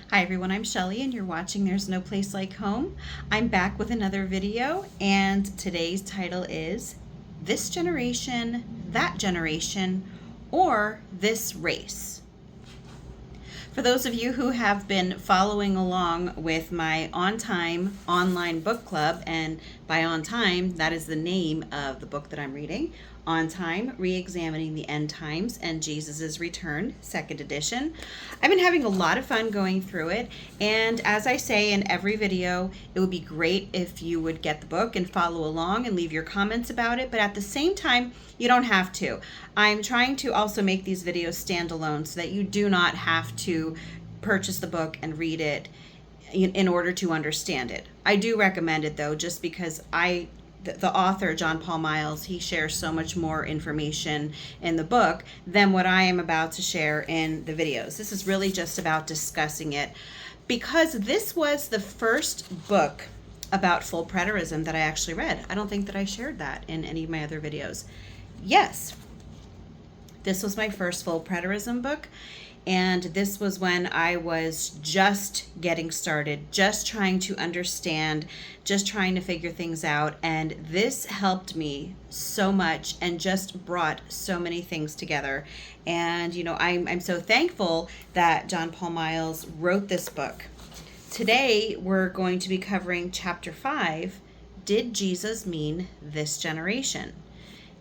Hi everyone, I'm Shelly and you're watching There's No Place Like Home. I'm back with another video and today's title is This Generation, That Generation, or This Race. For those of you who have been following along with my On Time online book club, and by On Time, that is the name of the book that I'm reading, On Time, Re-Examining the End Times and Jesus' Return, 2nd edition. I've been having a lot of fun going through it, and as I say in every video, it would be great if you would get the book and follow along and leave your comments about it, but at the same time, you don't have to. I'm trying to also make these videos standalone so that you do not have to purchase the book and read it in order to understand it. I do recommend it though, just because the author, John Paul Miles, he shares so much more information in the book than what I am about to share in the videos. This is really just about discussing it because this was the first book about full preterism that I actually read. I don't think that I shared that in any of my other videos. Yes, this was my first full preterism book, and this was when I was just getting started, just trying to understand, just trying to figure things out, and this helped me so much and just brought so many things together. And you know, I'm so thankful that John Paul Miles wrote this book. Today we're going to be covering chapter 5, Did Jesus Mean This Generation?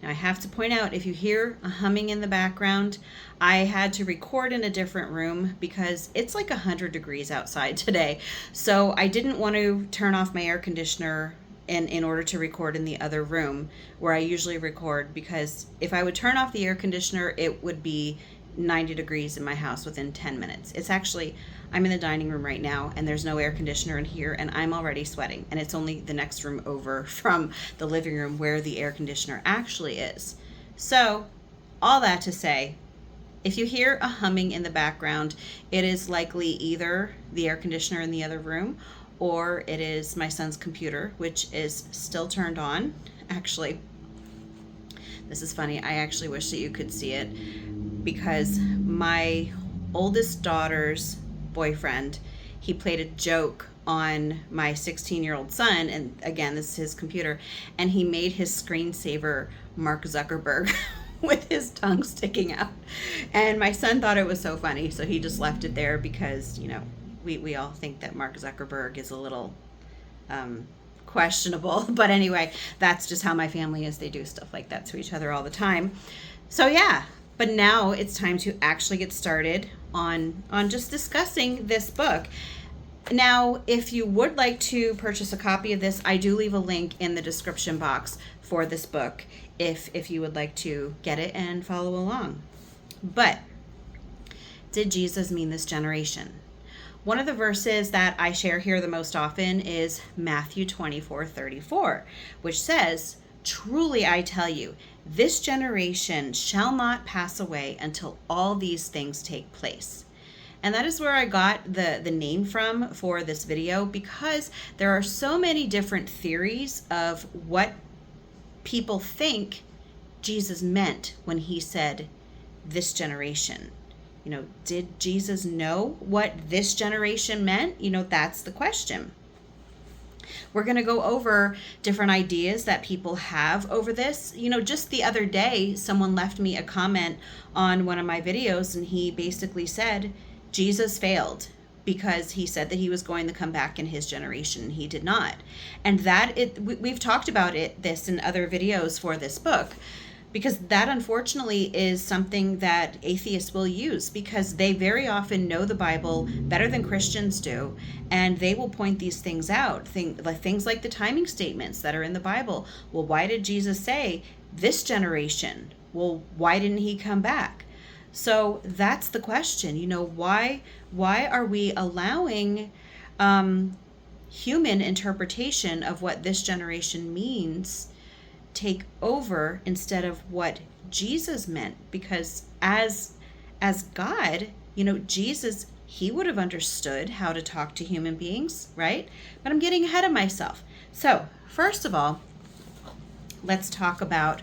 Now I have to point out, if you hear a humming in the background, I had to record in a different room because it's like 100 degrees outside today. So I didn't want to turn off my air conditioner in order to record in the other room where I usually record, because if I would turn off the air conditioner, it would be 90 degrees in my house within 10 minutes. It's actually, I'm in the dining room right now and there's no air conditioner in here and I'm already sweating, and it's only the next room over from the living room where the air conditioner actually is. So all that to say, if you hear a humming in the background, it is likely either the air conditioner in the other room or it is my son's computer, which is still turned on. Actually, this is funny. I actually wish that you could see it, because my oldest daughter's boyfriend, he played a joke on my 16-year-old son, and again, this is his computer, and he made his screensaver Mark Zuckerberg with his tongue sticking out. And my son thought it was so funny, so he just left it there because, you know, we all think that Mark Zuckerberg is a little questionable. But anyway, that's just how my family is. They do stuff like that to each other all the time. So yeah, but now it's time to actually get started on just discussing this book. Now, if you would like to purchase a copy of this, I do leave a link in the description box for this book if you would like to get it and follow along. But did Jesus mean this generation? One of the verses that I share here the most often is Matthew 24:34, which says, "Truly I tell you, this generation shall not pass away until all these things take place." And that is where I got the name from for this video, because there are so many different theories of what people think Jesus meant when he said this generation. You know, did Jesus know what this generation meant? You know, that's the question. We're going to go over different ideas that people have over this. You know, just the other day, someone left me a comment on one of my videos, and he basically said Jesus failed because he said that he was going to come back in his generation. He did not. And we've talked about this in other videos for this book, because that unfortunately is something that atheists will use, because they very often know the Bible better than Christians do, and they will point these things out, things like the timing statements that are in the Bible. Well, why did Jesus say this generation? Well, why didn't he come back? So that's the question. You know, why are we allowing human interpretation of what this generation means take over instead of what Jesus meant? Because as God, you know, Jesus, he would have understood how to talk to human beings, right? But I'm getting ahead of myself. So first of all, let's talk about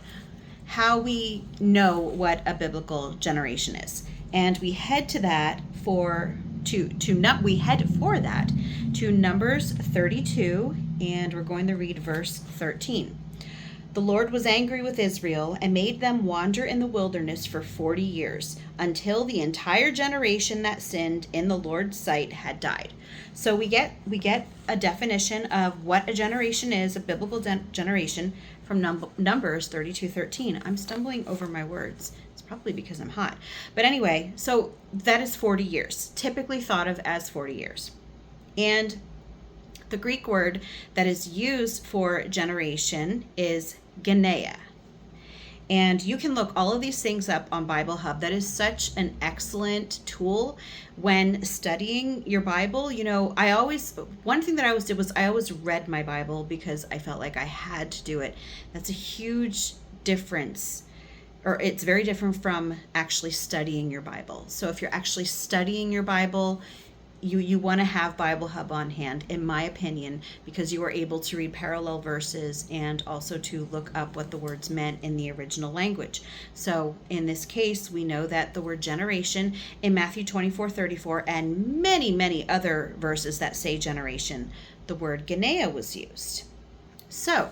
how we know what a biblical generation is. And we head to that for we head for that to Numbers 32, and we're going to read verse 13. The Lord was angry with Israel and made them wander in the wilderness for 40 years, until the entire generation that sinned in the Lord's sight had died. So we get a definition of what a generation is, a biblical generation, from Numbers 32:13. I'm stumbling over my words. It's probably because I'm hot. But anyway, so that is 40 years, typically thought of as 40 years. And the Greek word that is used for generation is Genea. And you can look all of these things up on Bible Hub. That is such an excellent tool when studying your Bible. You know, one thing that I always did was I always read my Bible because I felt like I had to do it. That's a huge difference, or it's very different from actually studying your Bible. So if you're actually studying your Bible, you want to have Bible Hub on hand, in my opinion, because you are able to read parallel verses and also to look up what the words meant in the original language. So in this case, we know that the word generation in Matthew 24:34 and many, many other verses that say generation, the word Genea was used. So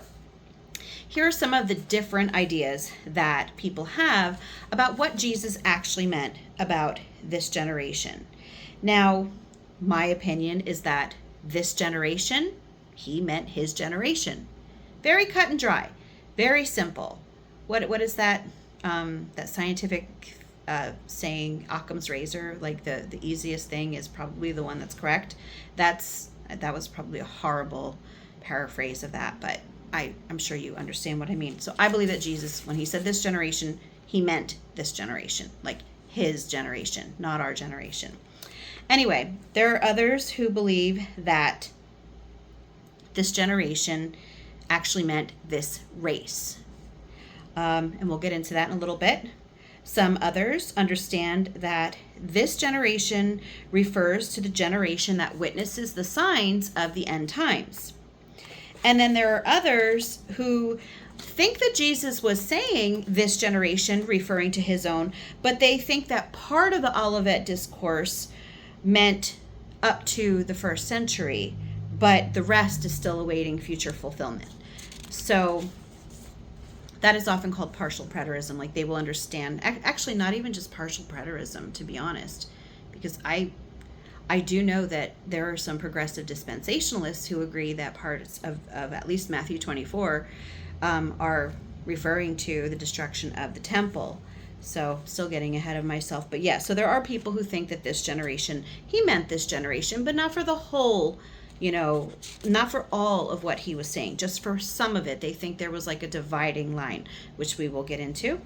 here are some of the different ideas that people have about what Jesus actually meant about this generation. Now, my opinion is that this generation, he meant his generation. Very cut and dry, very simple. What is that that scientific saying, Occam's razor? Like the easiest thing is probably the one that's correct. That was probably a horrible paraphrase of that, but I'm sure you understand what I mean. So I believe that Jesus, when he said this generation, he meant this generation, like his generation, not our generation. Anyway, there are others who believe that this generation actually meant this race. And we'll get into that in a little bit. Some others understand that this generation refers to the generation that witnesses the signs of the end times. And then there are others who think that Jesus was saying this generation, referring to his own, but they think that part of the Olivet Discourse meant up to the first century, but the rest is still awaiting future fulfillment. So that is often called partial preterism. Like they will understand, actually not even just partial preterism, to be honest, because I do know that there are some progressive dispensationalists who agree that parts of at least Matthew 24 are referring to the destruction of the temple. So still getting ahead of myself. But yeah, so there are people who think that this generation, he meant this generation, but not for the whole, not for all of what he was saying, just for some of it. They think there was like a dividing line, which we will get into.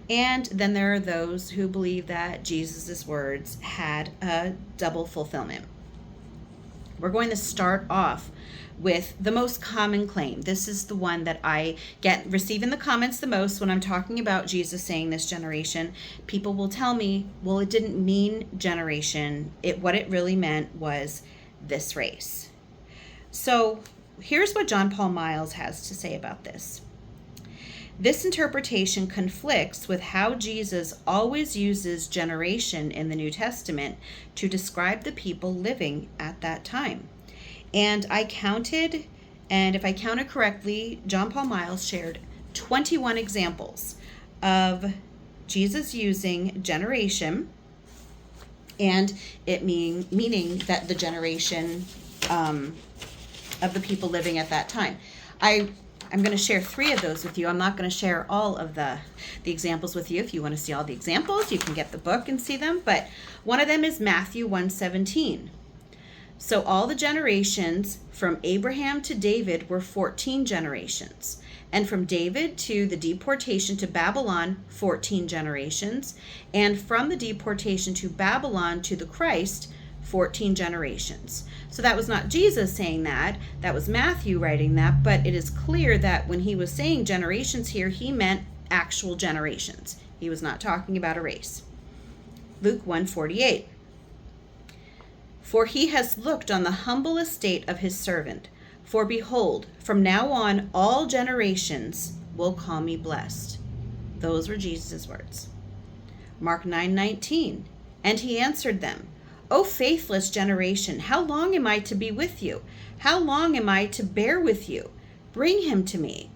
And then there are those who believe that Jesus's words had a double fulfillment. We're going to start off with the most common claim. This is the one that I receive in the comments the most when I'm talking about Jesus saying this generation. People will tell me, well, it didn't mean generation. What it really meant was this race. So here's what John Paul Miles has to say about this. This interpretation conflicts with how Jesus always uses generation in the New Testament to describe the people living at that time. And I counted, and if I counted correctly, John Paul Miles shared 21 examples of Jesus using generation, and it meaning that the generation of the people living at that time. I'm going to share 3 of those with you. I'm not going to share all of the examples with you. If you want to see all the examples, you can get the book and see them. But one of them is Matthew 1:17. So all the generations from Abraham to David were 14 generations. And from David to the deportation to Babylon, 14 generations. And from the deportation to Babylon to the Christ, 14 generations. So that was not Jesus saying that. That was Matthew writing that. But it is clear that when he was saying generations here, he meant actual generations. He was not talking about a race. Luke 1:48. For he has looked on the humble estate of his servant. For behold, from now on all generations will call me blessed. Those were Jesus' words. Mark 9:19. And he answered them, O faithless generation, how long am I to be with you? How long am I to bear with you? Bring him to me.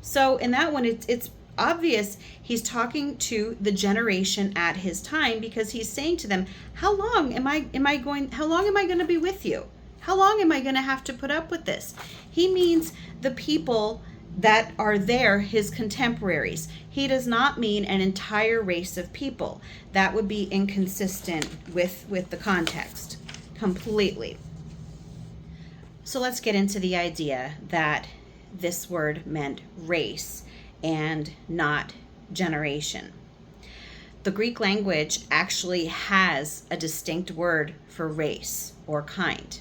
So in that one, it's obvious he's talking to the generation at his time, because he's saying to them, how long am I going to be with you? How long am I going to have to put up with this? He means the people that are there, his contemporaries. He does not mean an entire race of people. That would be inconsistent with the context completely. So let's get into the idea that this word meant race and not generation. The Greek language actually has a distinct word for race or kind,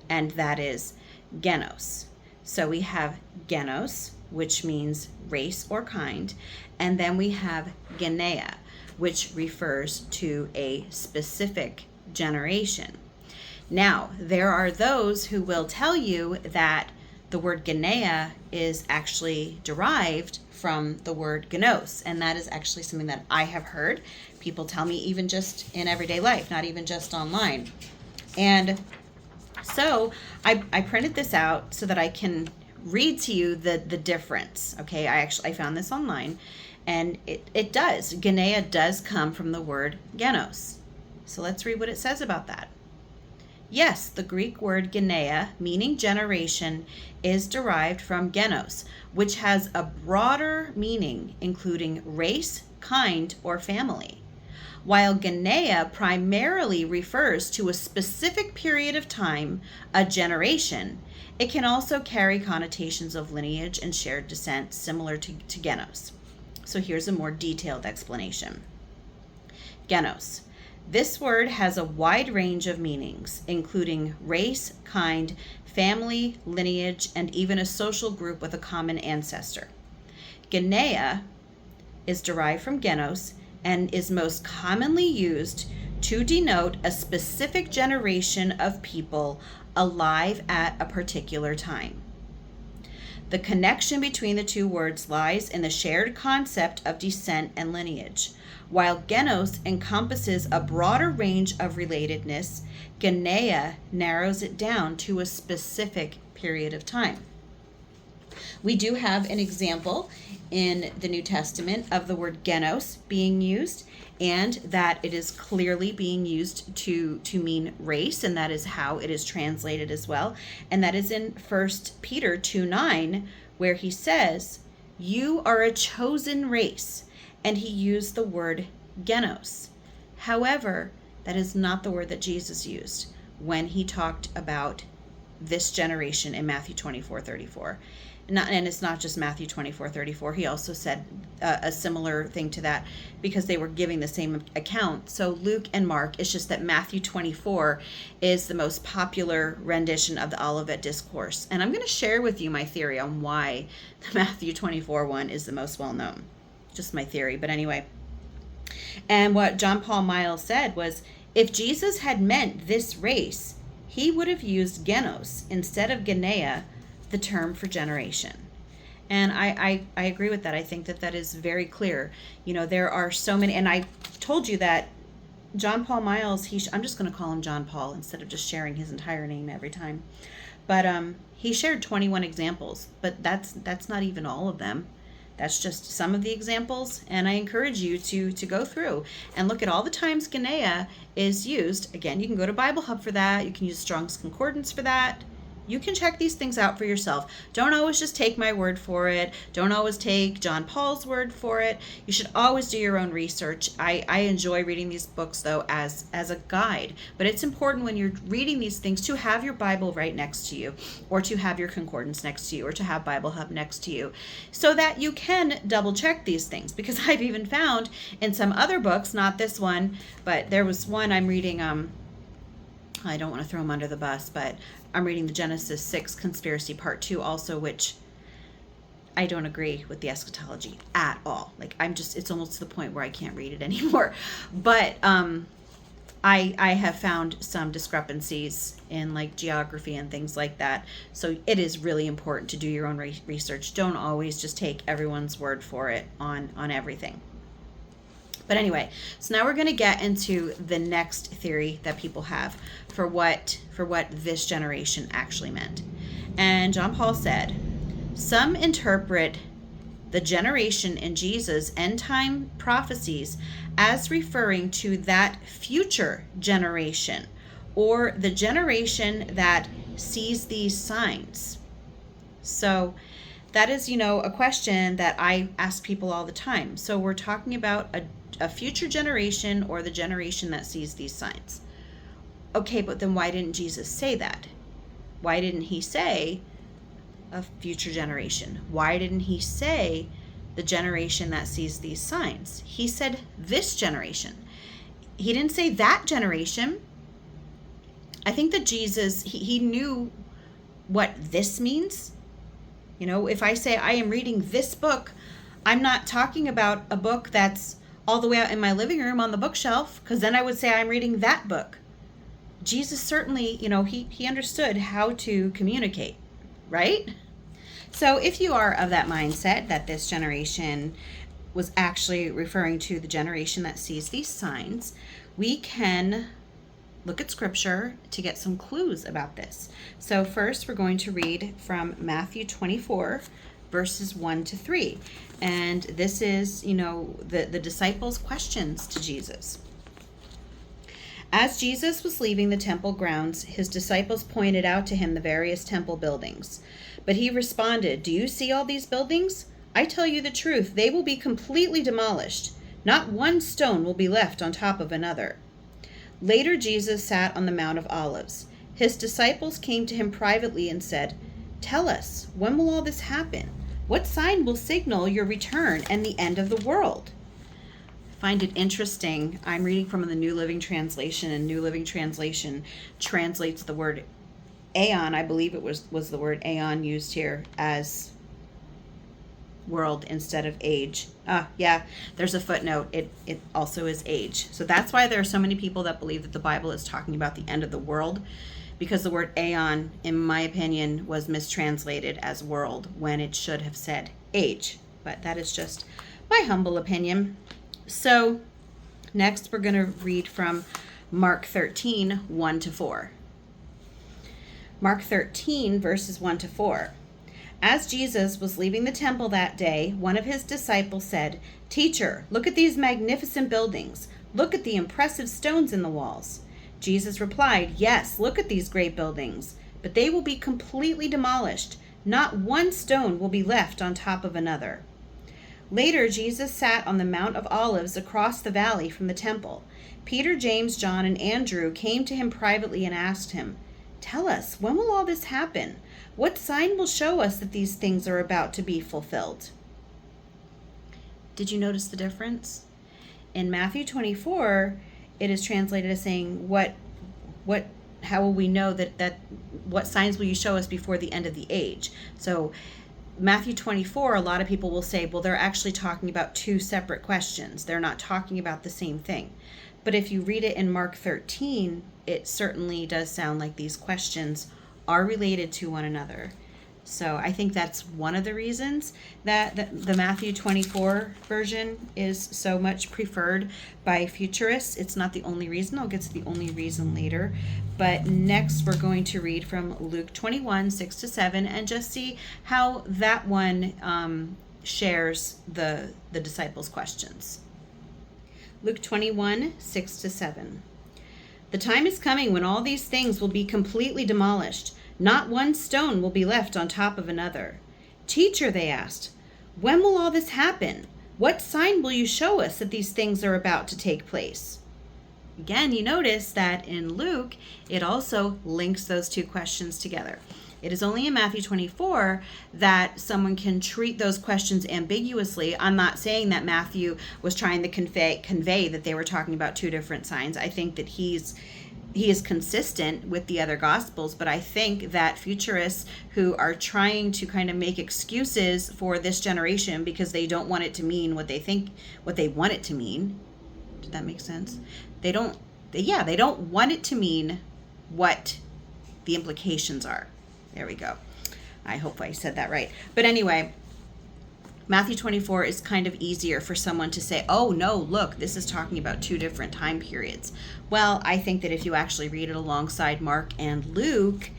and that is genos. So we have genos, which means race or kind, and then we have genea, which refers to a specific generation. Now, there are those who will tell you that the word genea is actually derived from the word genos, and that is actually something that I have heard people tell me, even just in everyday life, not even just online. And so I printed this out so that I can read to you the difference. Okay, I found this online, and it does. Genea does come from the word genos. So let's read what it says about that. Yes, the Greek word genea, meaning generation, is derived from genos, which has a broader meaning, including race, kind, or family. While genea primarily refers to a specific period of time, a generation, it can also carry connotations of lineage and shared descent similar to genos. So here's a more detailed explanation. Genos. This word has a wide range of meanings, including race, kind, family, lineage, and even a social group with a common ancestor. Genea is derived from genos and is most commonly used to denote a specific generation of people alive at a particular time. The connection between the two words lies in the shared concept of descent and lineage. While genos encompasses a broader range of relatedness, genea narrows it down to a specific period of time. We do have an example in the New Testament of the word genos being used, and that it is clearly being used to mean race, and that is how it is translated as well. And that is in 1 Peter 2:9, where he says, "You are a chosen race," and he used the word genos. However, that is not the word that Jesus used when he talked about this generation in Matthew 24:34. And it's not just Matthew 24:34. He also said a similar thing to that, because they were giving the same account. So Luke and Mark, it's just that Matthew 24 is the most popular rendition of the Olivet Discourse. And I'm going to share with you my theory on why the Matthew 24 one is the most well known. Just my theory, but anyway. And what John Paul Miles said was, if Jesus had meant this race, he would have used genos instead of genea, the term for generation. And I agree with that. I think that is very clear. You know, there are so many, and I told you that John Paul Miles, I'm just going to call him John Paul instead of just sharing his entire name every time. But he shared 21 examples, but that's not even all of them. That's just some of the examples, and I encourage you to go through and look at all the times genea is used. Again, you can go to Bible Hub for that. You can use Strong's Concordance for that. You can check these things out for yourself. Don't always just take my word for it. Don't always take John Paul's word for it. You should always do your own research. I enjoy reading these books, though, as a guide. But it's important when you're reading these things to have your Bible right next to you, or to have your concordance next to you, or to have Bible Hub next to you, so that you can double check these things. Because I've even found in some other books, not this one, but there was one I'm reading, I don't want to throw them under the bus, but I'm reading the Genesis 6 Conspiracy Part 2 also, which I don't agree with the eschatology at all. Like, it's almost to the point where I can't read it anymore. But I have found some discrepancies in like geography and things like that. So it is really important to do your own research. Don't always just take everyone's word for it on everything. But anyway, so now we're going to get into the next theory that people have for what this generation actually meant. And John Paul said, some interpret the generation in Jesus' end time prophecies as referring to that future generation, or the generation that sees these signs. So that is, a question that I ask people all the time. So we're talking about a future generation, or the generation that sees these signs. Okay, but then why didn't Jesus say that? Why didn't he say a future generation? Why didn't he say the generation that sees these signs? He said this generation. He didn't say that generation. I think that Jesus, he knew what this means. If I say I am reading this book, I'm not talking about a book that's all the way out in my living room on the bookshelf, because then I would say I'm reading that book. Jesus certainly, he understood how to communicate, right? So if you are of that mindset that this generation was actually referring to the generation that sees these signs, we can look at scripture to get some clues about this. So first we're going to read from Matthew 24, verses 1 to 3. And this is, the disciples' questions to Jesus. As Jesus was leaving the temple grounds, his disciples pointed out to him the various temple buildings. But he responded, "Do you see all these buildings? I tell you the truth, they will be completely demolished. Not one stone will be left on top of another." Later, Jesus sat on the Mount of Olives. His disciples came to him privately and said, "Tell us, when will all this happen? What sign will signal your return and the end of the world?" I find it interesting. I'm reading from the New Living Translation, and New Living Translation translates the word aeon. I believe it was the word aeon used here as world instead of age. Yeah, there's a footnote. It also is age. So that's why there are so many people that believe that the Bible is talking about the end of the world, because the word aeon, in my opinion, was mistranslated as world when it should have said age. But that is just my humble opinion. So next we're going to read from Mark 13, 1 to 4. Mark 13, verses 1 to 4. As Jesus was leaving the temple that day, one of his disciples said, "Teacher, look at these magnificent buildings. Look at the impressive stones in the walls." Jesus replied, "Yes, look at these great buildings, but they will be completely demolished. Not one stone will be left on top of another." Later, Jesus sat on the Mount of Olives across the valley from the temple. Peter, James, John, and Andrew came to him privately and asked him, "Tell us, when will all this happen? What sign will show us that these things are about to be fulfilled?" Did you notice the difference? In Matthew 24, it is translated as saying, how will we know that what signs will you show us before the end of the age? So Matthew 24, a lot of people will say, well, they're actually talking about two separate questions. They're not talking about the same thing. But if you read it in Mark 13, it certainly does sound like these questions are related to one another. So I think that's one of the reasons that the Matthew 24 version is so much preferred by futurists. It's not the only reason. I'll get to the only reason later. But next we're going to read from Luke 21, 6 to 7, and just see how that one shares the disciples' questions. Luke 21, 6 to 7. "The time is coming when all these things will be completely demolished. Not one stone will be left on top of another." "Teacher," they asked, "when will all this happen? What sign will you show us that these things are about to take place?" Again, you notice that in Luke, it also links those two questions together. It is only in Matthew 24 that someone can treat those questions ambiguously. I'm not saying that Matthew was trying to convey that they were talking about two different signs. I think that he is consistent with the other gospels, but I think that futurists who are trying to kind of make excuses for this generation because they don't want it to mean what they want it to mean. Did that make sense? They don't want it to mean what the implications are. There we go. I hope I said that right. But anyway, Matthew 24 is kind of easier for someone to say, oh, no, look, this is talking about two different time periods. Well, I think that if you actually read it alongside Mark and Luke,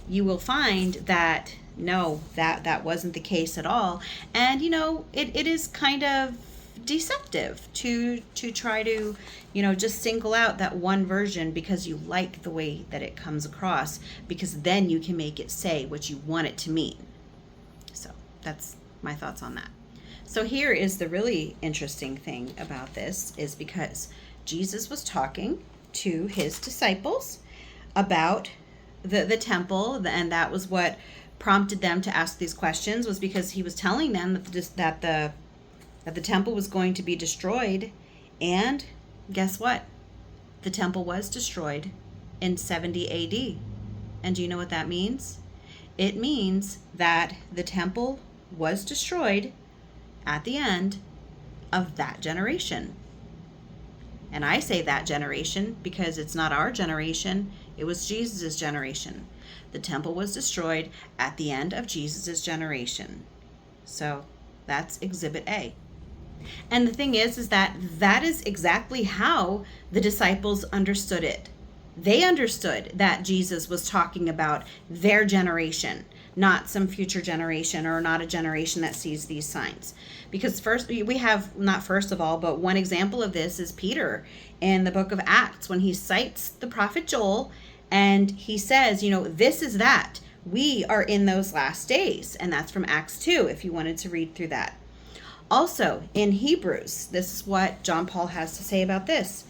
you will find that, no, that wasn't the case at all. And, it is kind of deceptive to try to, just single out that one version because you like the way that it comes across, because then you can make it say what you want it to mean. So that's my thoughts on that. So here is the really interesting thing about this, is because Jesus was talking to his disciples about the temple, and that was what prompted them to ask these questions, was because he was telling them that the temple was going to be destroyed. And guess what? The temple was destroyed in 70 AD. And do you know what that means? It means that the temple was destroyed at the end of that generation. And I say that generation because it's not our generation. It was Jesus' generation. The temple was destroyed at the end of Jesus' generation. So that's Exhibit A. And the thing is that is exactly how the disciples understood it. They understood that Jesus was talking about their generation, not some future generation, or not a generation that sees these signs. Because one example of this is Peter in the book of Acts, when he cites the prophet Joel, and he says, this is that. We are in those last days. And that's from Acts 2, if you wanted to read through that. Also, in Hebrews, this is what John Paul has to say about this.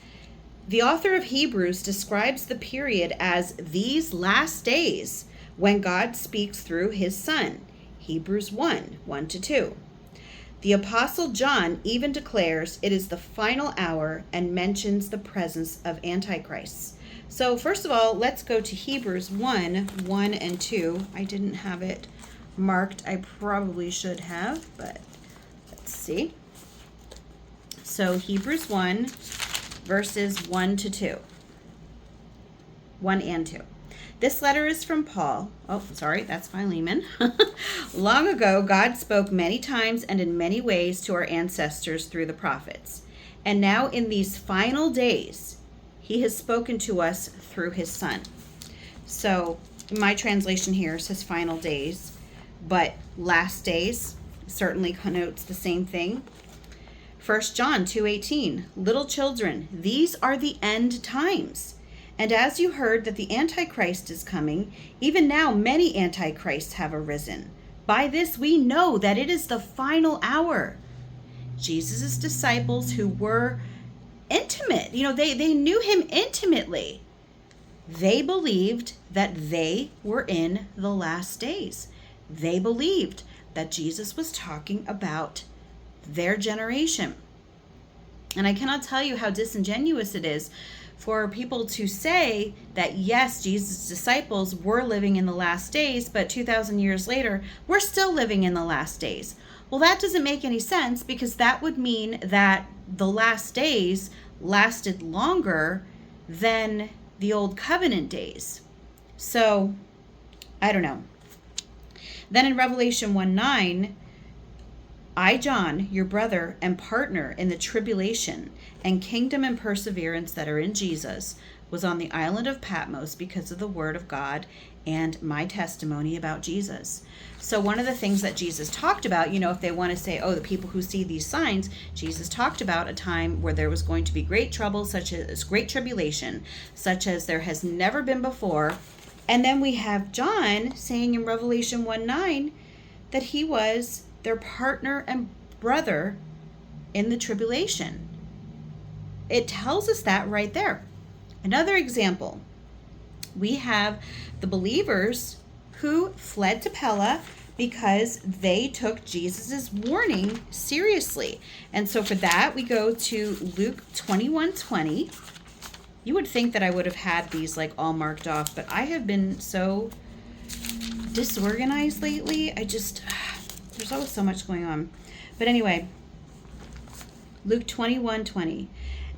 The author of Hebrews describes the period as these last days, when God speaks through his Son. Hebrews 1:1-2. The Apostle John even declares it is the final hour and mentions the presence of antichrists. So first of all, let's go to Hebrews 1:1-2. I didn't have it marked. I probably should have, but let's see. So Hebrews 1, verses 1-2. 1 and 2. This letter is from Paul. Oh, sorry, that's Philemon. Long ago, God spoke many times and in many ways to our ancestors through the prophets. And now in these final days, he has spoken to us through his Son. So my translation here says final days, but last days certainly connotes the same thing. 1 John 2:18, little children, these are the end times. And as you heard that the Antichrist is coming, even now many antichrists have arisen. By this we know that it is the final hour. Jesus' disciples, who were intimate, they knew him intimately. They believed that they were in the last days. They believed that Jesus was talking about their generation. And I cannot tell you how disingenuous it is for people to say that, yes, Jesus' disciples were living in the last days, but 2,000 years later, we're still living in the last days. Well, that doesn't make any sense, because that would mean that the last days lasted longer than the old covenant days. So, I don't know. Then in Revelation 1:9, I, John, your brother and partner in the tribulation and kingdom and perseverance that are in Jesus, was on the island of Patmos because of the word of God and my testimony about Jesus. So one of the things that Jesus talked about, if they want to say, the people who see these signs, Jesus talked about a time where there was going to be great trouble, such as great tribulation, such as there has never been before. And then we have John saying in Revelation 1:9 that he was their partner and brother in the tribulation. It tells us that right there. Another example, we have the believers who fled to Pella because they took Jesus' warning seriously. And so for that, we go to Luke 21:20. You would think that I would have had these all marked off, but I have been so disorganized lately. There's always so much going on. But anyway, Luke 21:20.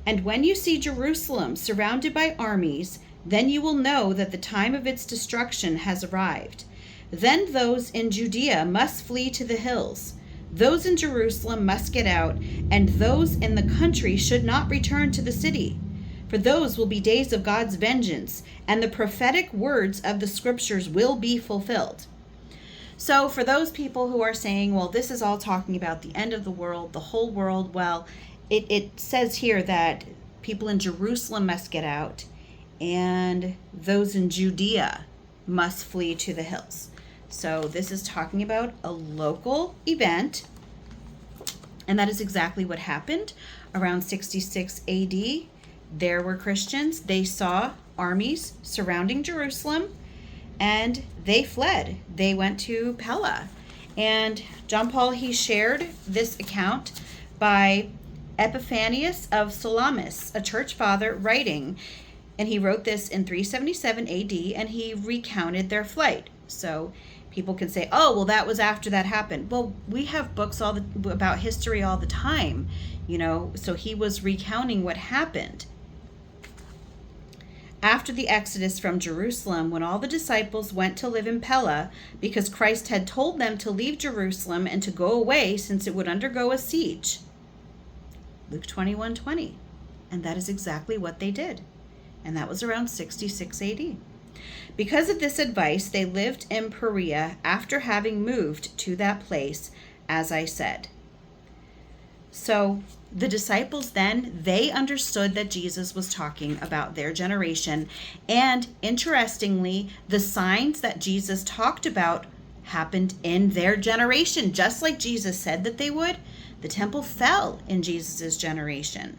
And when you see Jerusalem surrounded by armies, then you will know that the time of its destruction has arrived. Then those in Judea must flee to the hills. Those in Jerusalem must get out, and those in the country should not return to the city. For those will be days of God's vengeance, and the prophetic words of the scriptures will be fulfilled. So for those people who are saying, well, this is all talking about the end of the world, the whole world, well, it says here that people in Jerusalem must get out, and those in Judea must flee to the hills. So this is talking about a local event, and that is exactly what happened around 66 AD. There were Christians. They saw armies surrounding Jerusalem, and they fled. They went to Pella. And John Paul, he shared this account by Epiphanius of Salamis, a church father, writing. And he wrote this in 377 AD, and he recounted their flight. So people can say, oh, well, that was after that happened. Well, we have books about history all the time, so he was recounting what happened. After the exodus from Jerusalem, when all the disciples went to live in Pella, because Christ had told them to leave Jerusalem and to go away since it would undergo a siege. Luke 21:20. And that is exactly what they did. And that was around 66 AD. Because of this advice, they lived in Perea after having moved to that place, as I said. So the disciples then, they understood that Jesus was talking about their generation. And interestingly, the signs that Jesus talked about happened in their generation, just like Jesus said that they would. The temple fell in Jesus's generation.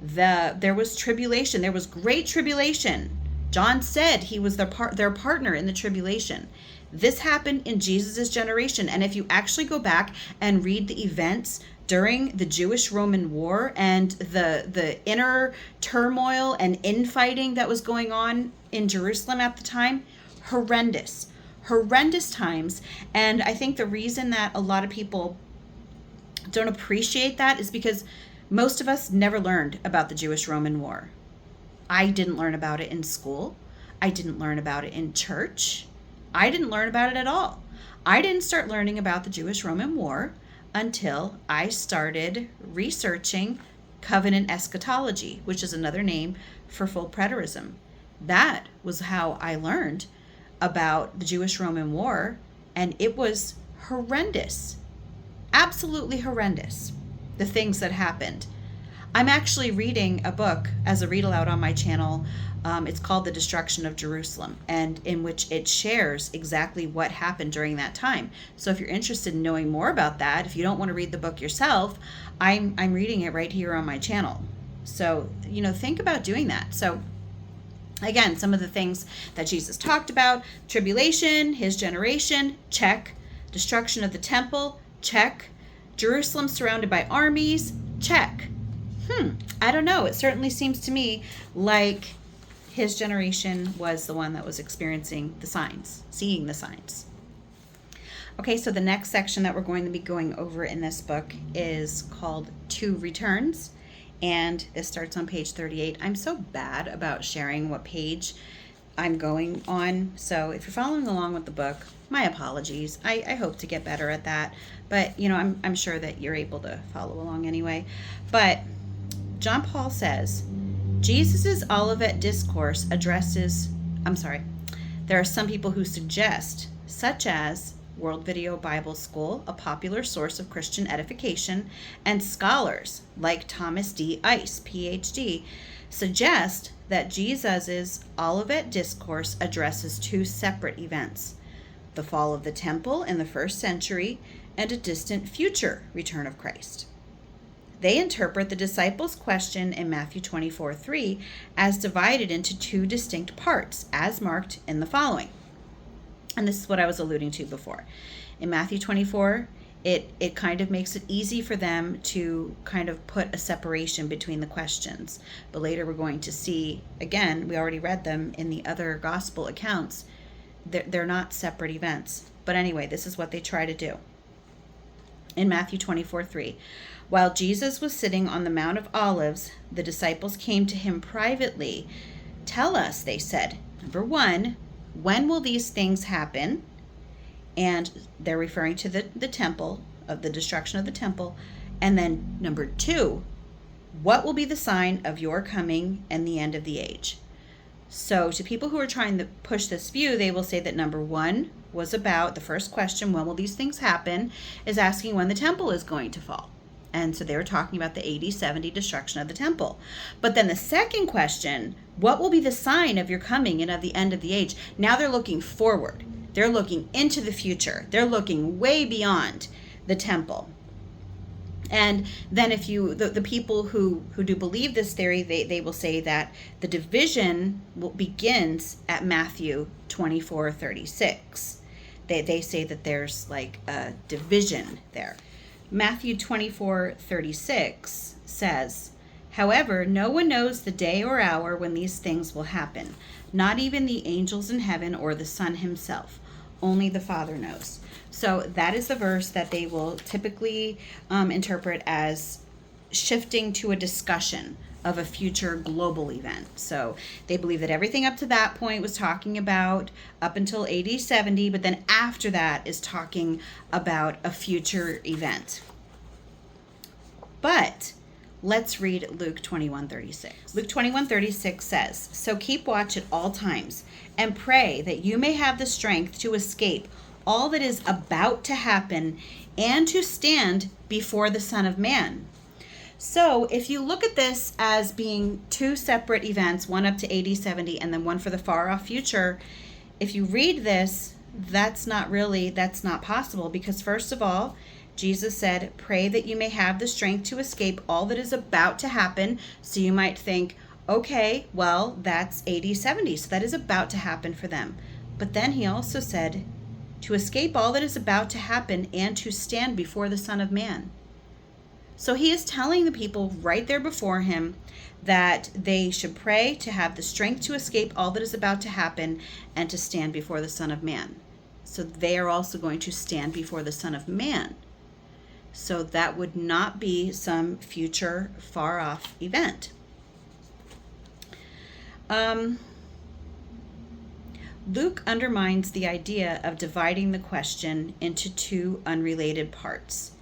There was tribulation. There was great tribulation. John said he was their partner in the tribulation. This happened in Jesus's generation. And if you actually go back and read the events during the Jewish-Roman War and the inner turmoil and infighting that was going on in Jerusalem at the time, horrendous times. And I think the reason that a lot of people don't appreciate that is because most of us never learned about the Jewish-Roman War. I didn't learn about it in school. I didn't learn about it in church. I didn't learn about it at all. I didn't start learning about the Jewish-Roman War until I started researching covenant eschatology, which is another name for full preterism. That was how I learned about the Jewish-Roman War, and it was horrendous. Absolutely horrendous, the things that happened. I'm actually reading a book as a read aloud on my channel. It's called The Destruction of Jerusalem, and in which it shares exactly what happened during that time. So if you're interested in knowing more about that, if you don't want to read the book yourself, I'm reading it right here on my channel. So, think about doing that. So again, some of the things that Jesus talked about: tribulation, his generation, check. Destruction of the temple, check. Jerusalem surrounded by armies, check. I don't know. It certainly seems to me like his generation was the one that was experiencing the signs, seeing the signs. Okay, so the next section that we're going to be going over in this book is called Two Returns, and it starts on page 38. I'm so bad about sharing what page I'm going on, so if you're following along with the book, my apologies. I hope to get better at that, but I'm sure that you're able to follow along anyway. But John Paul says, Jesus's Olivet Discourse addresses, there are some people who suggest, such as World Video Bible School, a popular source of Christian edification, and scholars like Thomas D. Ice, PhD, suggest that Jesus's Olivet Discourse addresses two separate events: the fall of the temple in the first century and a distant future return of Christ. They interpret the disciples' question in Matthew 24:3 as divided into two distinct parts, as marked in the following. And this is what I was alluding to before. In Matthew 24, it kind of makes it easy for them to kind of put a separation between the questions. But later we're going to see, again, we already read them in the other gospel accounts. They're not separate events. But anyway, this is what they try to do. In Matthew 24:3, while Jesus was sitting on the Mount of Olives, the disciples came to him privately. Tell us, they said, number one, when will these things happen? And they're referring to the temple of the destruction of the temple. And then number 2, what will be the sign of your coming and the end of the age? So to people who are trying to push this view, they will say that number 1 was about the first question, when will these things happen, is asking when the temple is going to fall. And so they were talking about the AD 70 destruction of the temple. But then the second question, what will be the sign of your coming and of the end of the age? Now they're looking forward. They're looking into the future. They're looking way beyond the temple. And then if you, the people who do believe this theory, they will say that the division begins at Matthew 24:36. They say that there's like a division there. Matthew 24:36 says, however, no one knows the day or hour when these things will happen, not even the angels in heaven or the Son himself. Only the Father knows. So that is the verse that they will typically interpret as shifting to a discussion of a future global event. So they believe that everything up to that point was talking about up until AD 70, but then after that is talking about a future event. But let's read Luke 21:36. Luke 21:36 says, so keep watch at all times and pray that you may have the strength to escape all that is about to happen and to stand before the Son of Man. So if you look at this as being 2 separate events, one up to AD 70 and then one for the far off future, if you read this, that's not possible, because first of all, Jesus said, pray that you may have the strength to escape all that is about to happen. So you might think, okay, well, that's AD 70, so that is about to happen for them. But then he also said, to escape all that is about to happen and to stand before the Son of Man. So he is telling the people right there before him that they should pray to have the strength to escape all that is about to happen and to stand before the Son of Man. So they are also going to stand before the Son of Man. So that would not be some future far off event. Luke undermines the idea of dividing the question into 2 unrelated parts.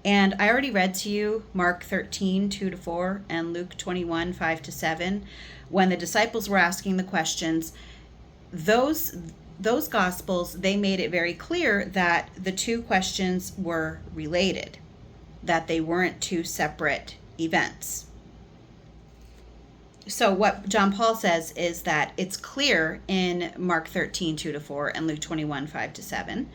And I already read to you Mark 13:2-4 and Luke 21:5-7. When the disciples were asking the questions, those Gospels, they made it very clear that the 2 questions were related, that they weren't 2 separate events. So what John Paul says is that it's clear in Mark 13:2-4 and Luke 21:5-7.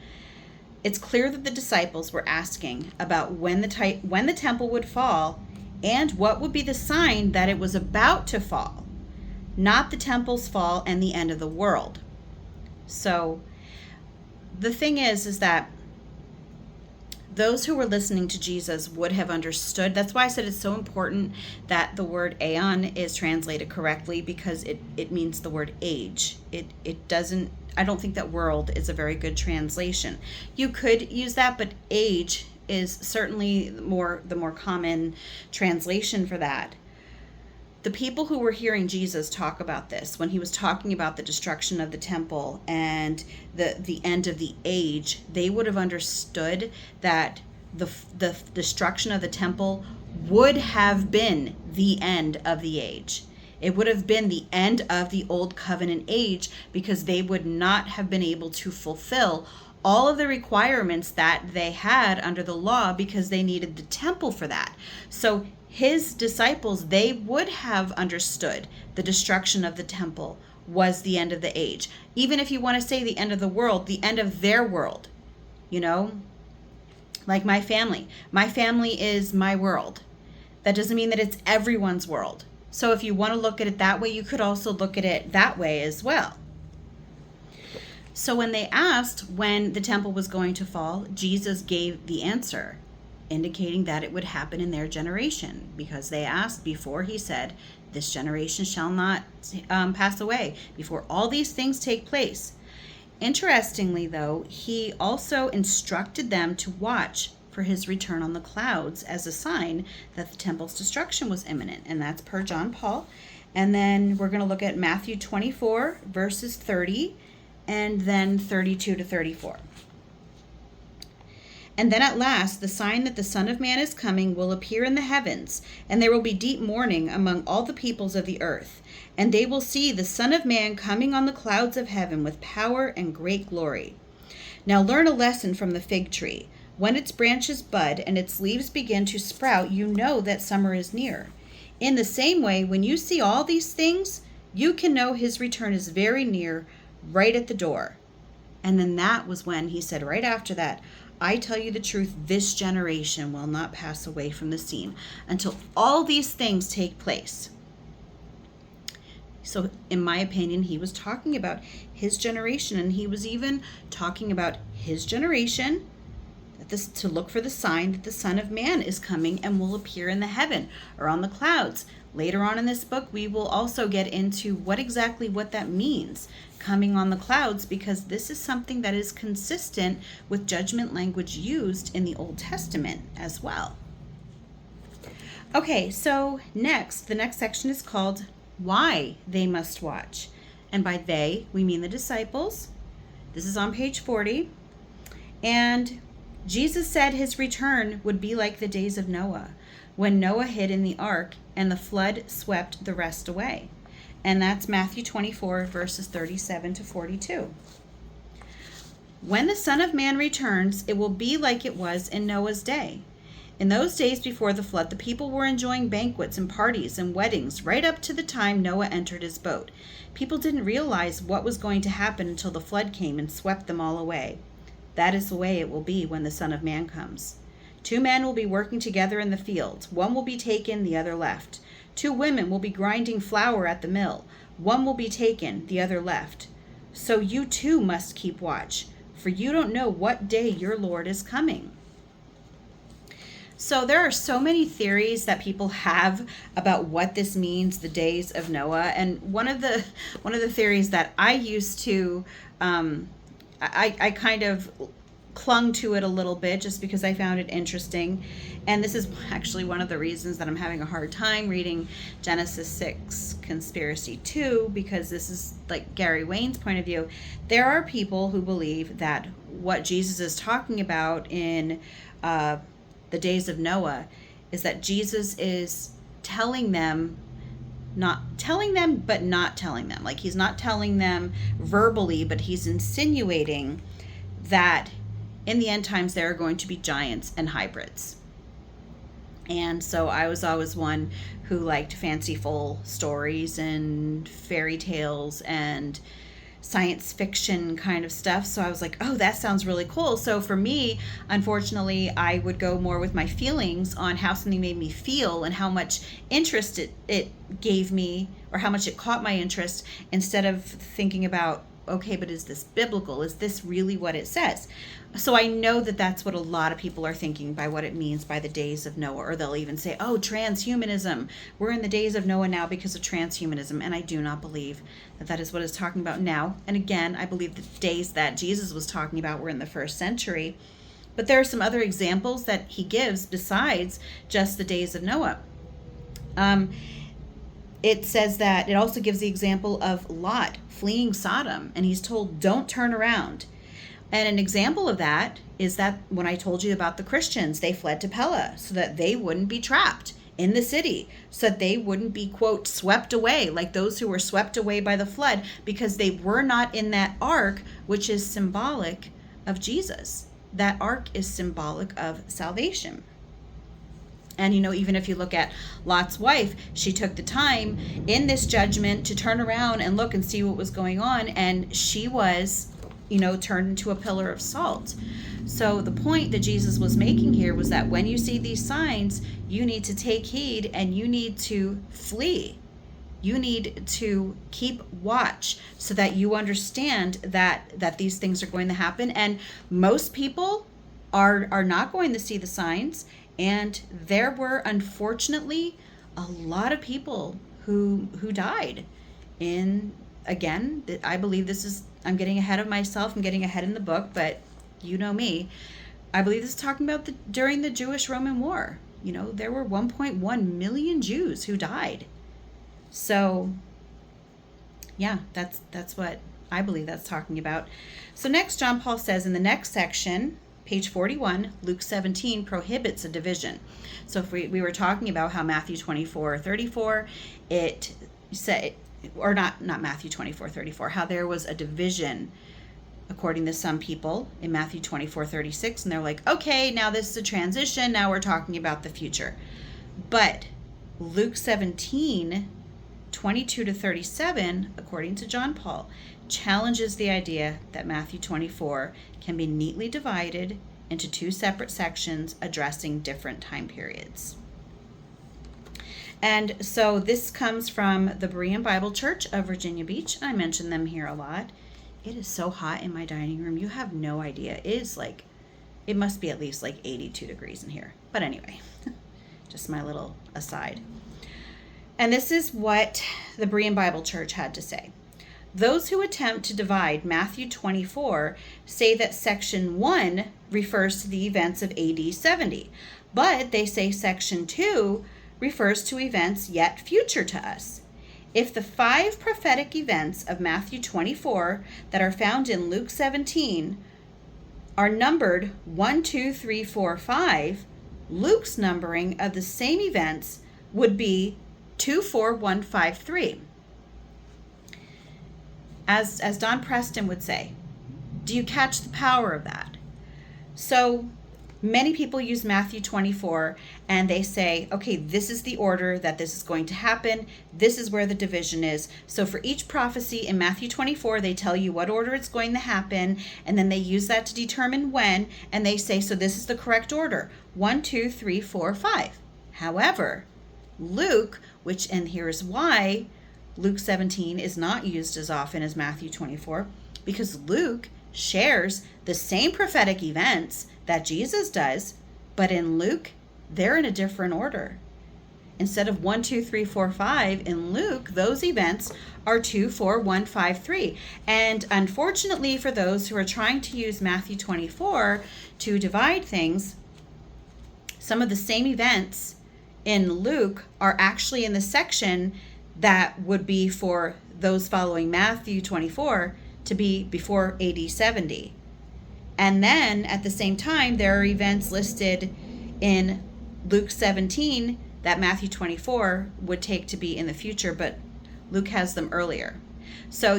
It's clear that the disciples were asking about when the temple would fall and what would be the sign that it was about to fall, not the temple's fall and the end of the world. So the thing is that those who were listening to Jesus would have understood. That's why I said it's so important that the word aeon is translated correctly, because it means the word age. It doesn't, I don't think that world is a very good translation. You could use that, but age is certainly the more common translation for that. The people who were hearing Jesus talk about this, when he was talking about the destruction of the temple and the end of the age, they would have understood that the destruction of the temple would have been the end of the age. It would have been the end of the old covenant age, because they would not have been able to fulfill all of the requirements that they had under the law, because they needed the temple for that. So his disciples, they would have understood the destruction of the temple was the end of the age. Even if you want to say the end of the world, the end of their world, like my family. My family is my world. That doesn't mean that it's everyone's world. So if you want to look at it that way, you could also look at it that way as well. So when they asked when the temple was going to fall, Jesus gave the answer, indicating that it would happen in their generation, because they asked before he said, this generation shall not pass away, before all these things take place. Interestingly, though, he also instructed them to watch for his return on the clouds as a sign that the temple's destruction was imminent, and that's per John Paul. And then we're going to look at Matthew 24, verses 30, and then 32-34. And then at last, the sign that the Son of Man is coming will appear in the heavens, and there will be deep mourning among all the peoples of the earth. And they will see the Son of Man coming on the clouds of heaven with power and great glory. Now learn a lesson from the fig tree. When its branches bud and its leaves begin to sprout, you know that summer is near. In the same way, when you see all these things, you can know his return is very near, right at the door. And then that was when he said right after that, I tell you the truth, this generation will not pass away from the scene until all these things take place. So in my opinion, he was talking about his generation, and he was even talking about his generation, to look for the sign that the Son of Man is coming and will appear in the heaven or on the clouds. Later on in this book, we will also get into what that means, coming on the clouds, because this is something that is consistent with judgment language used in the Old Testament as well. Okay, so the next section is called Why They Must Watch. And by they, we mean the disciples. This is on page 40. And Jesus said his return would be like the days of Noah, when Noah hid in the ark and the flood swept the rest away. And that's Matthew 24, verses 37 to 42. When the Son of Man returns, it will be like it was in Noah's day. In those days before the flood, the people were enjoying banquets and parties and weddings right up to the time Noah entered his boat. People didn't realize what was going to happen until the flood came and swept them all away. That is the way it will be when the Son of Man comes. 2 men will be working together in the field. One will be taken, the other left. 2 women will be grinding flour at the mill. One will be taken, the other left. So you too must keep watch, for you don't know what day your Lord is coming. So there are so many theories that people have about what this means, the days of Noah. And one of the theories that I used to I kind of clung to it a little bit just because I found it interesting. And this is actually one of the reasons that I'm having a hard time reading Genesis 6 Conspiracy 2, because this is like Gary Wayne's point of view. There are people who believe that what Jesus is talking about in the days of Noah is that Jesus is telling them, not telling them, but not telling them. Like he's not telling them verbally, but he's insinuating that in the end times there are going to be giants and hybrids. And so I was always one who liked fanciful stories and fairy tales and science fiction kind of stuff. So I was like, oh, that sounds really cool. So for me, unfortunately, I would go more with my feelings on how something made me feel and how much interest it gave me, or how much it caught my interest, instead of thinking about, okay, but is this biblical? Is this really what it says? So I know that that's what a lot of people are thinking by what it means by the days of Noah, or they'll even say, oh, transhumanism. We're in the days of Noah now because of transhumanism. And I do not believe that that is what it's talking about now. And again, I believe the days that Jesus was talking about were in the 1st century. But there are some other examples that he gives besides just the days of Noah. It says that it also gives the example of Lot fleeing Sodom, and he's told, don't turn around. And an example of that is that when I told you about the Christians, they fled to Pella so that they wouldn't be trapped in the city, so that they wouldn't be, quote, swept away like those who were swept away by the flood, because they were not in that ark, which is symbolic of Jesus. That ark is symbolic of salvation. And, even if you look at Lot's wife, she took the time in this judgment to turn around and look and see what was going on. And she was, turned into a pillar of salt. So the point that Jesus was making here was that when you see these signs, you need to take heed and you need to flee. You need to keep watch so that you understand that these things are going to happen. And most people are not going to see the signs. And there were, unfortunately, a lot of people who died. Again, I believe I'm getting ahead of myself. I'm getting ahead in the book, but you know me. I believe this is talking about during the Jewish-Roman War. There were 1.1 million Jews who died. So, yeah, that's what I believe that's talking about. So next, John Paul says in the next section, page 41, Luke 17 prohibits a division. So if we were talking about how Matthew 24:34, it said, or not Matthew 24:34, how there was a division according to some people in Matthew 24:36, and they're like, okay, now this is a transition, now we're talking about the future. But Luke 17:22-37, according to John Paul, challenges the idea that Matthew 24 can be neatly divided into two separate sections addressing different time periods. And so this comes from the Berean Bible Church of Virginia Beach. I mention them here a lot. It is so hot in my dining room. You have no idea. It must be at least like 82 degrees in here. But anyway, just my little aside. And this is what the Berean Bible Church had to say. Those who attempt to divide Matthew 24 say that section 1 refers to the events of AD 70, but they say section 2 refers to events yet future to us. If the 5 prophetic events of Matthew 24 that are found in Luke 17 are numbered 1, 2, 3, 4, 5, Luke's numbering of the same events would be 2, 4, 1, 5, 3. As Don Preston would say, do you catch the power of that? So many people use Matthew 24 and they say, okay, this is the order that this is going to happen. This is where the division is. So for each prophecy in Matthew 24, they tell you what order it's going to happen, and then they use that to determine when, and they say, so this is the correct order, 1, 2, 3, 4, 5. However, Luke, and here's why Luke 17 is not used as often as Matthew 24, because Luke shares the same prophetic events that Jesus does, but in Luke, they're in a different order. Instead of 1, 2, 3, 4, 5, in Luke, those events are 2, 4, 1, 5, 3. And unfortunately for those who are trying to use Matthew 24 to divide things, some of the same events in Luke are actually in the section that would be for those following Matthew 24 to be before AD 70. And then at the same time, there are events listed in Luke 17 that Matthew 24 would take to be in the future, but Luke has them earlier. So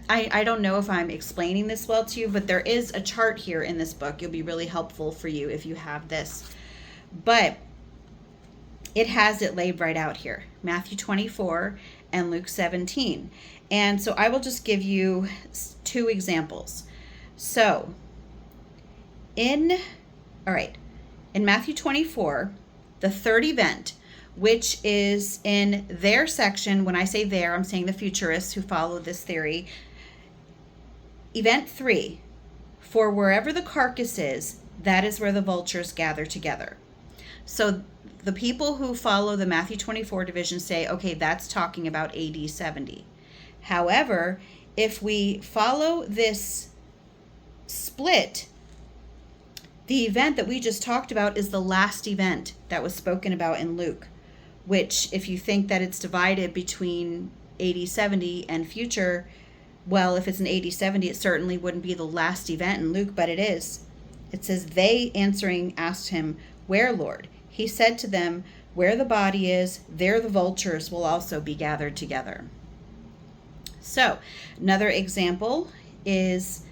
I don't know if I'm explaining this well to you, but there is a chart here in this book. It'll be really helpful for you if you have this. But it has it laid right out here, Matthew 24 and Luke 17. And so I will just give you 2 examples. So in Matthew 24, the third event, which is in their section, when I say there, I'm saying the futurists who follow this theory, event 3, for wherever the carcass is, that is where the vultures gather together. So the people who follow the Matthew 24 division say, okay, that's talking about AD 70. However, if we follow this split, the event that we just talked about is the last event that was spoken about in Luke, which if you think that it's divided between AD 70 and future, well, if it's an AD 70, it certainly wouldn't be the last event in Luke, but it is. It says, they answering asked him, where, Lord? He said to them, where the body is, there the vultures will also be gathered together. So another example is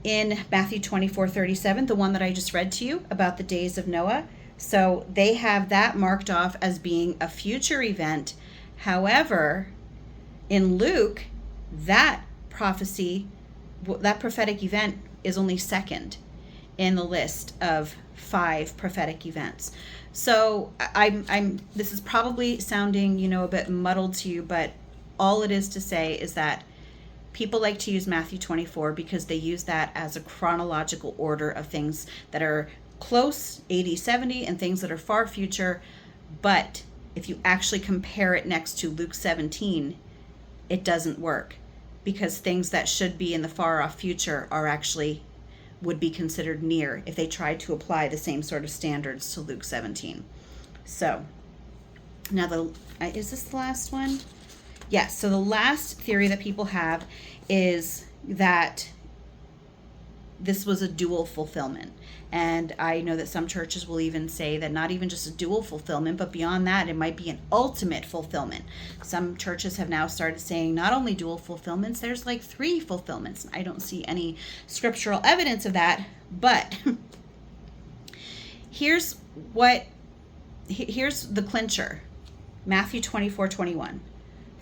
in Matthew 24:37, the one that I just read to you about the days of Noah. So they have that marked off as being a future event. However, in Luke, that prophecy, that prophetic event is only second in the list of 5 prophetic events. So this is probably sounding, a bit muddled to you, but all it is to say is that people like to use Matthew 24 because they use that as a chronological order of things that are close, AD 70, and things that are far future. But if you actually compare it next to Luke 17, it doesn't work, because things that should be in the far off future are actually would be considered near if they tried to apply the same sort of standards to Luke 17. So now is this the last one? Yes. So the last theory that people have is that this was a dual fulfillment. And I know that some churches will even say that not even just a dual fulfillment, but beyond that, it might be an ultimate fulfillment. Some churches have now started saying not only dual fulfillments, there's like 3 fulfillments. I don't see any scriptural evidence of that, but here's the clincher. Matthew 24:21.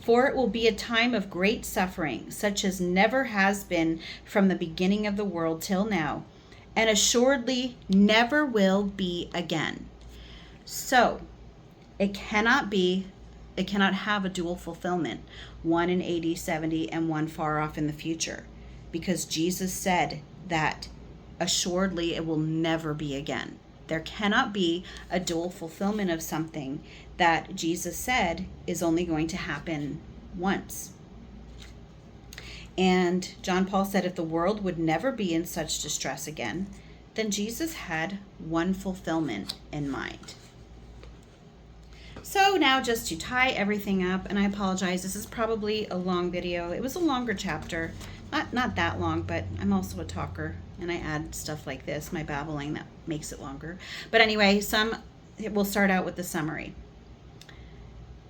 For it will be a time of great suffering, such as never has been from the beginning of the world till now, and assuredly never will be again. So it cannot have a dual fulfillment, one in AD 70 and one far off in the future, because Jesus said that assuredly it will never be again. There cannot be a dual fulfillment of something that Jesus said is only going to happen once. And John Paul said if the world would never be in such distress again, then Jesus had one fulfillment in mind. So now just to tie everything up, and I apologize, this is probably a long video. It was a longer chapter. Not that long, but I'm also a talker, and I add stuff like this, my babbling, that makes it longer. But anyway, we'll start out with the summary.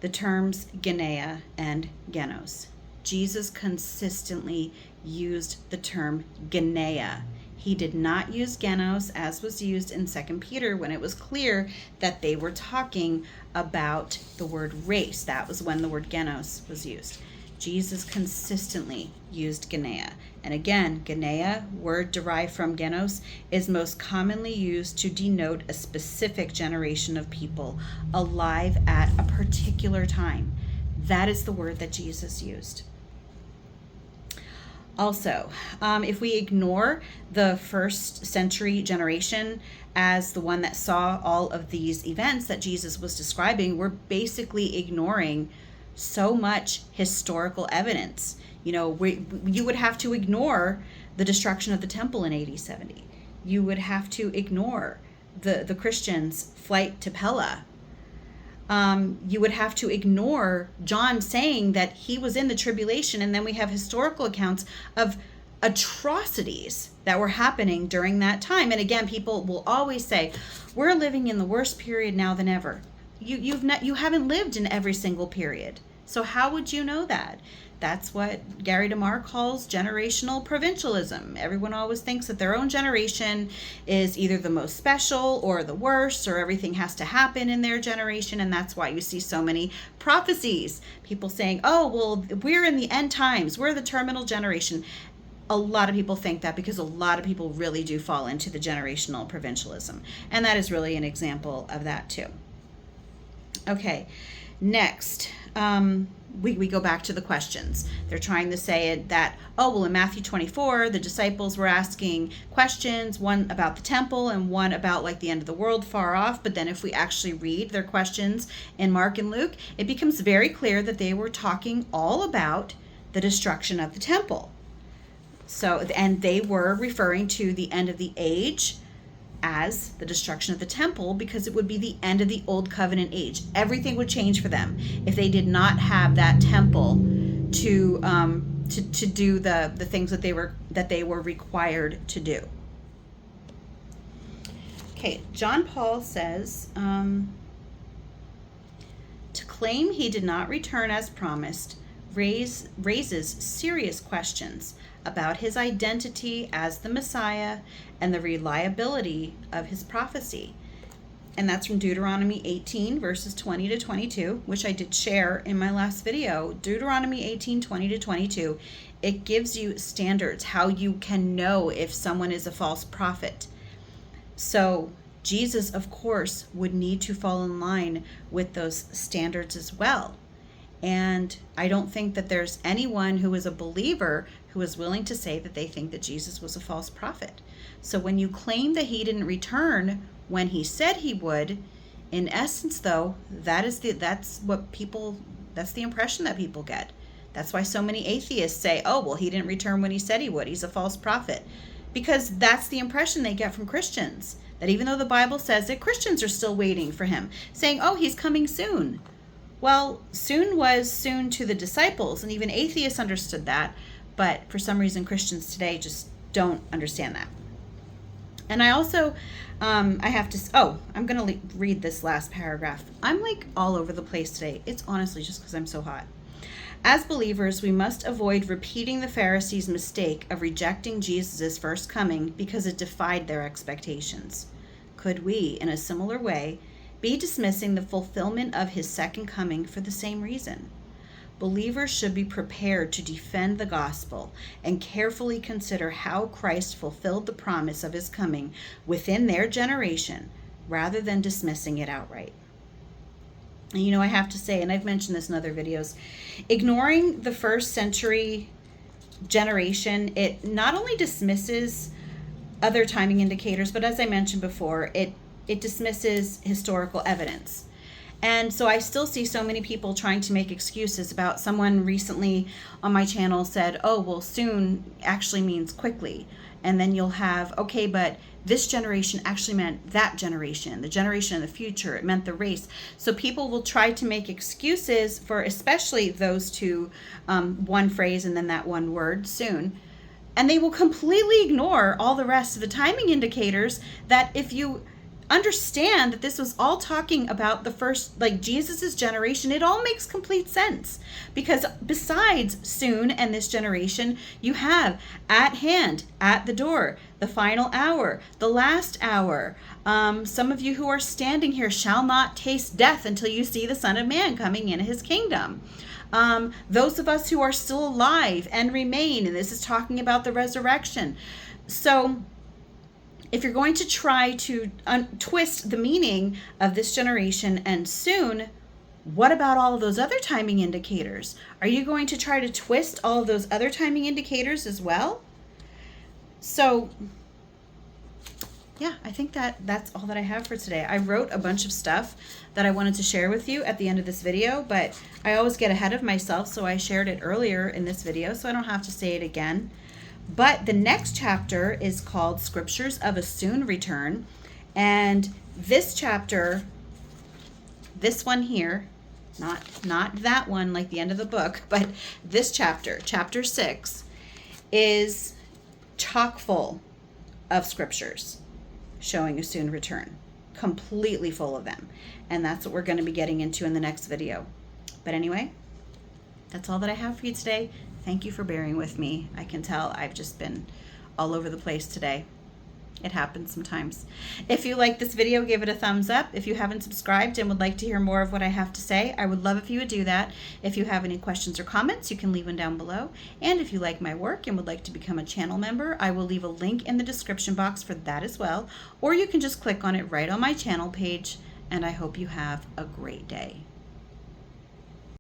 The terms Genea and Genos. Jesus consistently used the term Genea. He did not use Genos as was used in 2 Peter when it was clear that they were talking about the word race. That was when the word Genos was used. Jesus consistently used Genea. And again, Genea, word derived from Genos, is most commonly used to denote a specific generation of people alive at a particular time. That is the word that Jesus used. Also, if we ignore the first century generation as the one that saw all of these events that Jesus was describing, we're basically ignoring so much historical evidence. You would have to ignore the destruction of the temple in AD 70. You would have to ignore the Christians' flight to Pella. You would have to ignore John saying that he was in the tribulation, and then we have historical accounts of atrocities that were happening during that time. And again, people will always say, we're living in the worst period now than ever. You haven't lived in every single period. So how would you know that? That's what Gary DeMar calls generational provincialism. Everyone always thinks that their own generation is either the most special or the worst, or everything has to happen in their generation. And that's why you see so many prophecies. People saying, oh, well, we're in the end times. We're the terminal generation. A lot of people think that because a lot of people really do fall into the generational provincialism. And that is really an example of that too. Okay, next, we go back to the questions. They're trying to say it that, oh, well, in Matthew 24, the disciples were asking questions, one about the temple and one about like the end of the world far off. But then if we actually read their questions in Mark and Luke, it becomes very clear that they were talking all about the destruction of the temple. So, and they were referring to the end of the age as the destruction of the temple, because it would be the end of the old covenant age. Everything would change for them if they did not have that temple to do the things that they were required to do. Okay, John Paul says, to claim he did not return as promised raises serious questions about his identity as the Messiah and the reliability of his prophecy. And that's from Deuteronomy 18, verses 20 to 22, which I did share in my last video. Deuteronomy 18, 20 to 22, it gives you standards, how you can know if someone is a false prophet. So Jesus, of course, would need to fall in line with those standards as well. And I don't think that there's anyone who is a believer who is willing to say that they think that Jesus was a false prophet. So when you claim that he didn't return when he said he would, in essence, though, that's the impression that people get. That's why so many atheists say, oh, well, he didn't return when he said he would. He's a false prophet. Because that's the impression they get from Christians. That even though the Bible says it, Christians are still waiting for him, saying, oh, he's coming soon. Well, soon was soon to the disciples, and even atheists understood that. But for some reason, Christians today just don't understand that. And I also, I have to, I'm going to read this last paragraph. I'm like all over the place today. It's honestly just because I'm so hot. As believers, we must avoid repeating the Pharisees' mistake of rejecting Jesus' first coming because it defied their expectations. Could we, in a similar way, be dismissing the fulfillment of his second coming for the same reason? Believers should be prepared to defend the gospel and carefully consider how Christ fulfilled the promise of his coming within their generation rather than dismissing it outright. And I have to say, and I've mentioned this in other videos, ignoring the first century generation, it not only dismisses other timing indicators, but as I mentioned before, it dismisses historical evidence. And so I still see so many people trying to make excuses about someone recently on my channel said, oh, well, soon actually means quickly. And then you'll have, okay, but this generation actually meant that generation, the generation in the future. It meant the race. So people will try to make excuses for especially those two, one phrase and then that one word, soon. And they will completely ignore all the rest of the timing indicators that if you understand that this was all talking about the first, like Jesus's generation, it all makes complete sense. Because besides soon and this generation, you have at hand, at the door, the final hour, the last hour. Some of you who are standing here shall not taste death until you see the Son of Man coming in his kingdom. Those of us who are still alive and remain, and this is talking about the resurrection. So if you're going to try to twist the meaning of this generation and soon, what about all of those other timing indicators? Are you going to try to twist all of those other timing indicators as well? So yeah, I think that's all that I have for today. I wrote a bunch of stuff that I wanted to share with you at the end of this video, but I always get ahead of myself, so I shared it earlier in this video, so I don't have to say it again. But the next chapter is called Scriptures of a Soon Return. And this chapter, this one here, not that one like the end of the book, but this chapter, chapter 6, is chock full of scriptures showing a soon return. Completely full of them. And that's what we're going to be getting into in the next video. But anyway, that's all that I have for you today. Thank you for bearing with me. I can tell I've just been all over the place today. It happens sometimes. If you like this video, give it a thumbs up. If you haven't subscribed and would like to hear more of what I have to say, I would love if you would do that. If you have any questions or comments, you can leave them down below. And if you like my work and would like to become a channel member, I will leave a link in the description box for that as well. Or you can just click on it right on my channel page. And I hope you have a great day.